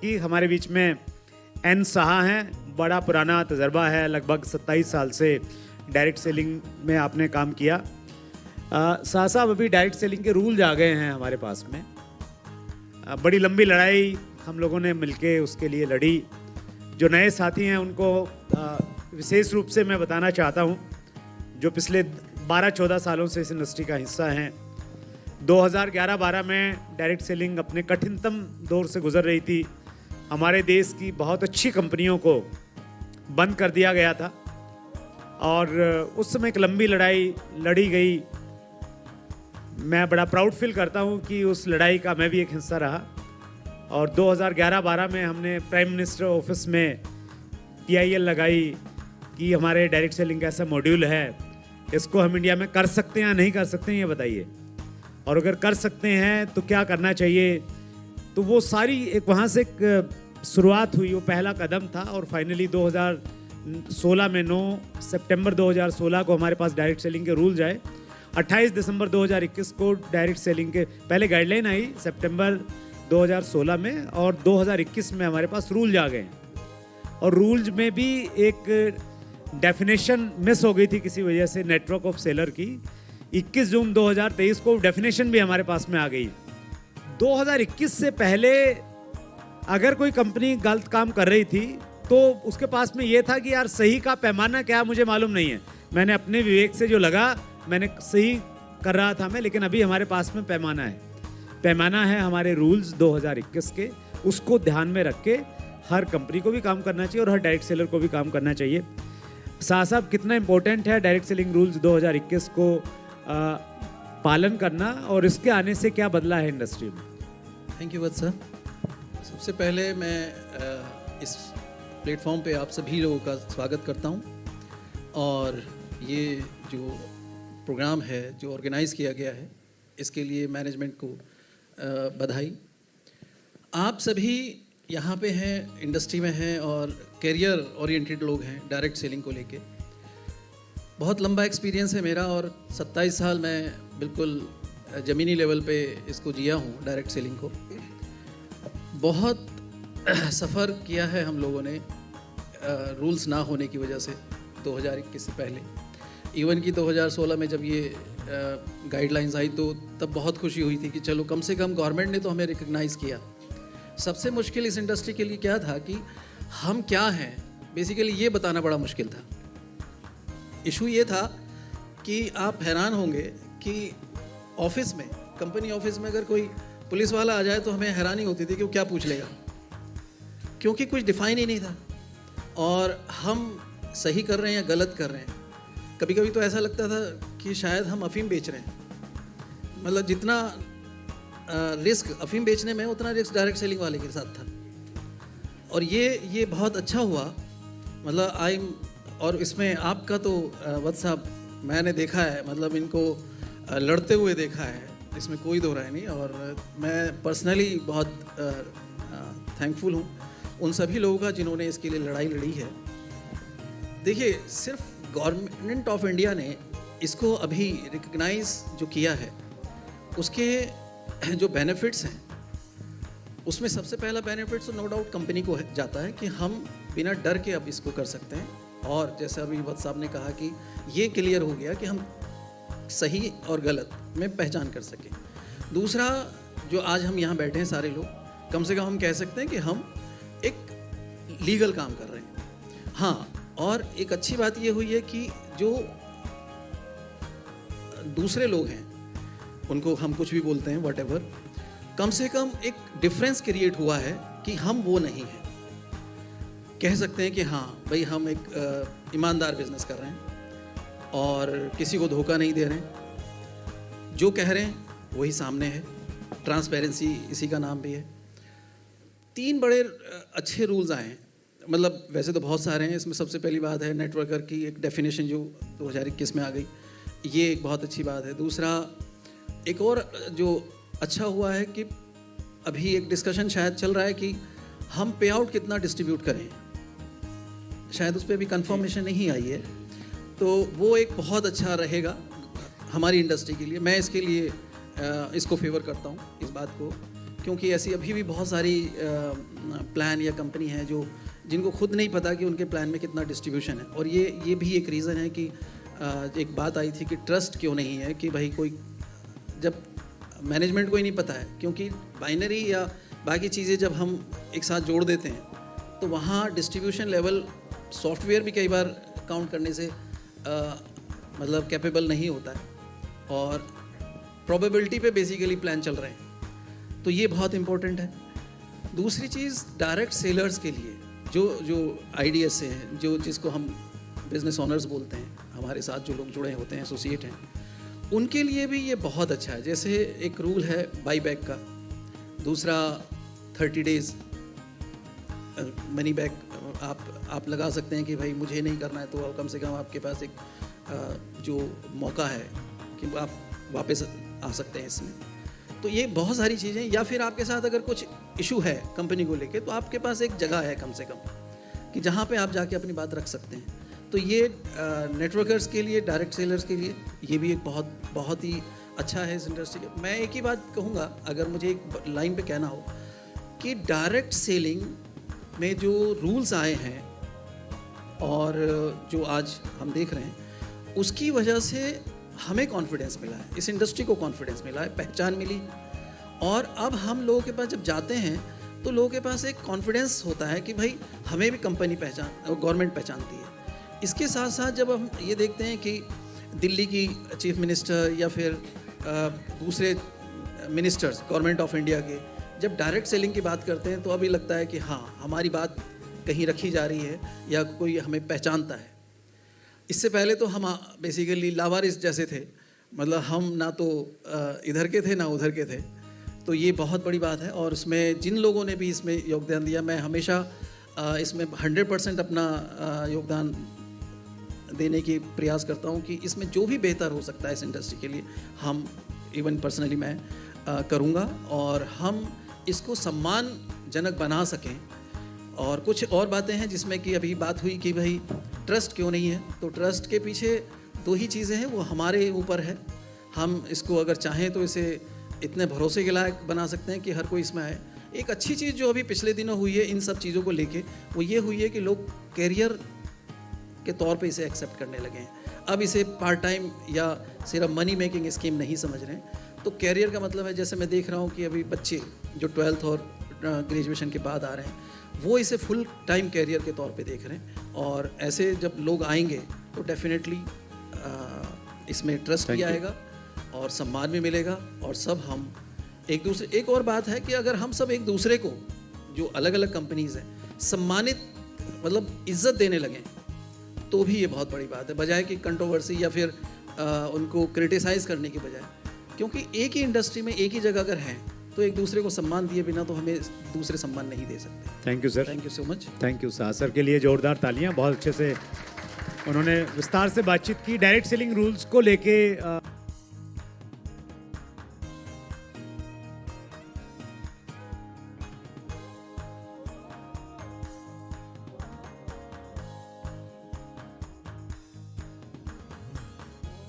की। हमारे बीच में एन साहा हैं, बड़ा पुराना तजर्बा है, लगभग 27 साल से डायरेक्ट सेलिंग में आपने काम किया। साहा साहब, अभी डायरेक्ट सेलिंग के रूल्स आ गए हैं हमारे पास में। बड़ी लंबी लड़ाई हम लोगों ने मिलके उसके लिए लड़ी। जो नए साथी हैं उनको विशेष रूप से मैं बताना चाहता हूं, जो पिछले 12-14 सालों से इस इंडस्ट्री का हिस्सा हैं। 2011-12 में डायरेक्ट सेलिंग अपने कठिनतम दौर से गुजर रही थी। हमारे देश की बहुत अच्छी कंपनियों को बंद कर दिया गया था और उस समय एक लंबी लड़ाई लड़ी गई। मैं बड़ा प्राउड फील करता हूं कि उस लड़ाई का मैं भी एक हिस्सा रहा। और 2011-12 में हमने प्राइम मिनिस्टर ऑफिस में PIL लगाई कि हमारे डायरेक्ट सेलिंग का ऐसा मॉड्यूल है, इसको हम इंडिया में कर सकते हैं या नहीं कर सकते हैं, ये बताइए। और अगर कर सकते हैं तो क्या करना चाहिए। तो वो सारी एक वहाँ से एक शुरुआत हुई, वो पहला कदम था। और फाइनली 2016 में 9 सितंबर 2016 को हमारे पास डायरेक्ट सेलिंग के रूल्स आए। 28 दिसंबर 2021 को डायरेक्ट सेलिंग के पहले गाइडलाइन आई सितंबर 2016 में, और 2021 में हमारे पास रूल्स आ गए। और रूल्स में भी एक डेफिनेशन मिस हो गई थी किसी वजह से, नेटवर्क ऑफ सेलर की। 21 जून 2023 को डेफिनेशन भी हमारे पास में आ गई। 2021 से पहले अगर कोई कंपनी गलत काम कर रही थी तो उसके पास में ये था कि यार सही का पैमाना क्या, मुझे मालूम नहीं है। मैंने अपने विवेक से जो लगा मैंने सही कर रहा था मैं, लेकिन अभी हमारे पास में पैमाना है हमारे रूल्स 2021 के। उसको ध्यान में रख के हर कंपनी को भी काम करना चाहिए और हर डायरेक्ट सेलर को भी काम करना चाहिए। साहब, कितना इंपॉर्टेंट है डायरेक्ट सेलिंग रूल्स 2021 को पालन करना, और इसके आने से क्या बदला है इंडस्ट्री में? Thank you Vats sir. सबसे पहले मैं इस प्लेटफॉर्म पे आप सभी लोगों का स्वागत करता हूं, और ये जो प्रोग्राम है जो ऑर्गेनाइज़ किया गया है इसके लिए मैनेजमेंट को बधाई। आप सभी यहाँ पे हैं, इंडस्ट्री में हैं और करियर ओरिएंटेड लोग हैं डायरेक्ट सेलिंग को लेके। बहुत लंबा एक्सपीरियंस है मेरा, और 27 साल मैं बिल्कुल ज़मीनी लेवल पे इसको जिया हूँ डायरेक्ट सेलिंग को। बहुत सफ़र किया है हम लोगों ने रूल्स ना होने की वजह से 2021 से पहले। इवन कि 2016 में जब ये गाइडलाइंस आई तो तब बहुत खुशी हुई थी कि चलो कम से कम गवर्नमेंट ने तो हमें रिकग्नाइज़ किया। सबसे मुश्किल इस इंडस्ट्री के लिए क्या था कि हम क्या हैं, बेसिकली ये बताना बड़ा मुश्किल था। इशू ये था कि आप हैरान होंगे कि ऑफिस में, कंपनी ऑफिस में अगर कोई पुलिस वाला आ जाए तो हमें हैरानी होती थी कि वो क्या पूछ लेगा, क्योंकि कुछ डिफाइन ही नहीं था और हम सही कर रहे हैं या गलत कर रहे हैं। कभी कभी तो ऐसा लगता था कि शायद हम अफीम बेच रहे हैं। मतलब जितना रिस्क अफीम बेचने में, उतना रिस्क डायरेक्ट सेलिंग वाले के साथ था। और ये बहुत अच्छा हुआ। मतलब और इसमें आपका तो वत्स साहब मैंने देखा है, मतलब इनको लड़ते हुए देखा है, इसमें कोई दो राय नहीं। और मैं पर्सनली बहुत थैंकफुल हूँ उन सभी लोगों का जिन्होंने इसके लिए लड़ाई लड़ी है। देखिए, सिर्फ गवर्नमेंट ऑफ इंडिया ने इसको अभी रिकग्नाइज जो किया है, उसके जो बेनिफिट्स हैं उसमें सबसे पहला बेनिफिट तो नो डाउट कंपनी को जाता है कि हम बिना डर के अब इसको कर सकते हैं। और जैसे अभी वत्स साहब ने कहा कि ये क्लियर हो गया कि हम सही और गलत में पहचान कर सकें। दूसरा, जो आज हम यहाँ बैठे हैं सारे लोग, कम से कम हम कह सकते हैं कि हम एक लीगल काम कर रहे हैं। हाँ, और एक अच्छी बात ये हुई है कि जो दूसरे लोग हैं उनको हम कुछ भी बोलते हैं व्हाटएवर, कम से कम एक डिफरेंस क्रिएट हुआ है कि हम वो नहीं हैं। कह सकते हैं कि हाँ भाई, हम एक ईमानदार बिजनेस कर रहे हैं और किसी को धोखा नहीं दे रहे हैं। जो कह रहे हैं वही सामने है। ट्रांसपेरेंसी इसी का नाम भी है। 3 बड़े अच्छे रूल्स आए हैं। मतलब वैसे तो बहुत सारे हैं, इसमें सबसे पहली बात है नेटवर्कर की एक डेफिनेशन जो 2021 में आ गई, ये एक बहुत अच्छी बात है। दूसरा, एक और जो अच्छा हुआ है कि अभी एक डिस्कशन शायद चल रहा है कि हम पे आउट कितना डिस्ट्रीब्यूट करें, शायद उस पर भी कंफर्मेशन नहीं आई है। तो वो एक बहुत अच्छा रहेगा हमारी इंडस्ट्री के लिए। मैं इसके लिए इसको फेवर करता हूँ, इस बात को, क्योंकि ऐसी अभी भी बहुत सारी प्लान या कंपनी हैं जो जिनको खुद नहीं पता कि उनके प्लान में कितना डिस्ट्रीब्यूशन है। और ये भी एक रीज़न है कि एक बात आई थी कि ट्रस्ट क्यों नहीं है, कि भाई कोई जब मैनेजमेंट को ही नहीं पता है, क्योंकि बाइनरी या बाकी चीज़ें जब हम एक साथ जोड़ देते हैं तो वहाँ डिस्ट्रीब्यूशन लेवल सॉफ्टवेयर भी कई बार काउंट करने से मतलब कैपेबल नहीं होता है, और प्रोबेबिलिटी पे बेसिकली प्लान चल रहे हैं, तो ये बहुत इम्पोर्टेंट है। दूसरी चीज़ डायरेक्ट सेलर्स के लिए जो आईडीएस से हैं, जिसको हम बिजनेस ओनर्स बोलते हैं, हमारे साथ जो लोग जुड़े होते हैं, एसोसिएट हैं, उनके लिए भी ये बहुत अच्छा है। जैसे एक रूल है बाई बैक का, दूसरा 30 डेज मनी बैक आप लगा सकते हैं कि भाई मुझे नहीं करना है, तो कम से कम आपके पास एक जो मौका है कि आप वापस आ सकते हैं इसमें। तो ये बहुत सारी चीज़ें, या फिर आपके साथ अगर कुछ इशू है कंपनी को लेके, तो आपके पास एक जगह है कम से कम कि जहाँ पे आप जाके अपनी बात रख सकते हैं। तो ये नेटवर्कर्स के लिए, डायरेक्ट सेलर्स के लिए ये भी एक बहुत ही अच्छा है इस इंडस्ट्री का। मैं एक ही बात कहूँगा, अगर मुझे एक लाइन पे कहना हो, कि डायरेक्ट सेलिंग में जो रूल्स आए हैं और जो आज हम देख रहे हैं, उसकी वजह से हमें कॉन्फिडेंस मिला है, इस इंडस्ट्री को कॉन्फिडेंस मिला है, पहचान मिली। और अब हम लोगों के पास जब जाते हैं तो लोगों के पास एक कॉन्फिडेंस होता है कि भाई हमें भी कंपनी गवर्नमेंट पहचानती है। इसके साथ साथ जब हम ये देखते हैं कि दिल्ली की चीफ मिनिस्टर या फिर दूसरे मिनिस्टर्स गवर्नमेंट ऑफ इंडिया के जब डायरेक्ट सेलिंग की बात करते हैं, तो अभी लगता है कि हाँ, हमारी बात कहीं रखी जा रही है या कोई हमें पहचानता है। इससे पहले तो हम बेसिकली लावारिस जैसे थे, मतलब हम ना तो इधर के थे ना उधर के थे। तो ये बहुत बड़ी बात है, और इसमें जिन लोगों ने भी इसमें योगदान दिया, मैं हमेशा इसमें 100% अपना योगदान देने की प्रयास करता हूँ कि इसमें जो भी बेहतर हो सकता है इस इंडस्ट्री के लिए, हम इवन पर्सनली मैं करूँगा, और हम इसको सम्मानजनक बना सकें। और कुछ और बातें हैं जिसमें कि अभी बात हुई कि भाई ट्रस्ट क्यों नहीं है, तो ट्रस्ट के पीछे 2 ही चीज़ें हैं, वो हमारे ऊपर है। हम इसको अगर चाहें तो इसे इतने भरोसे के लायक बना सकते हैं कि हर कोई इसमें आए। एक अच्छी चीज़ जो अभी पिछले दिनों हुई है इन सब चीज़ों को लेके, वो ये हुई है कि लोग कैरियर के तौर पे इसे एक्सेप्ट करने लगे हैं। अब इसे पार्ट टाइम या सिर्फ मनी मेकिंग स्कीम नहीं समझ रहे हैं। तो कैरियर का मतलब है, जैसे मैं देख रहा हूँ कि अभी बच्चे जो 12th और ग्रेजुएशन के बाद आ रहे हैं, वो इसे फुल टाइम कैरियर के तौर पे देख रहे हैं। और ऐसे जब लोग आएंगे तो डेफिनेटली इसमें ट्रस्ट भी आएगा और सम्मान भी मिलेगा, और सब हम एक दूसरे। एक और बात है कि अगर हम सब एक दूसरे को, जो अलग अलग कंपनीज हैं, सम्मानित मतलब इज्जत देने लगें, तो भी ये बहुत बड़ी बात है, बजाय कि कंट्रोवर्सी या फिर उनको क्रिटिसाइज़ करने के बजाय। क्योंकि एक ही इंडस्ट्री में एक ही जगह अगर हैं, तो एक दूसरे को सम्मान दिए बिना तो हमें दूसरे सम्मान नहीं दे सकते। Thank you sir. Thank you so much. Thank you. Saha sir के लिए जोरदार तालियां। बहुत अच्छे से उन्होंने विस्तार से बातचीत की डायरेक्ट सेलिंग रूल्स को लेके।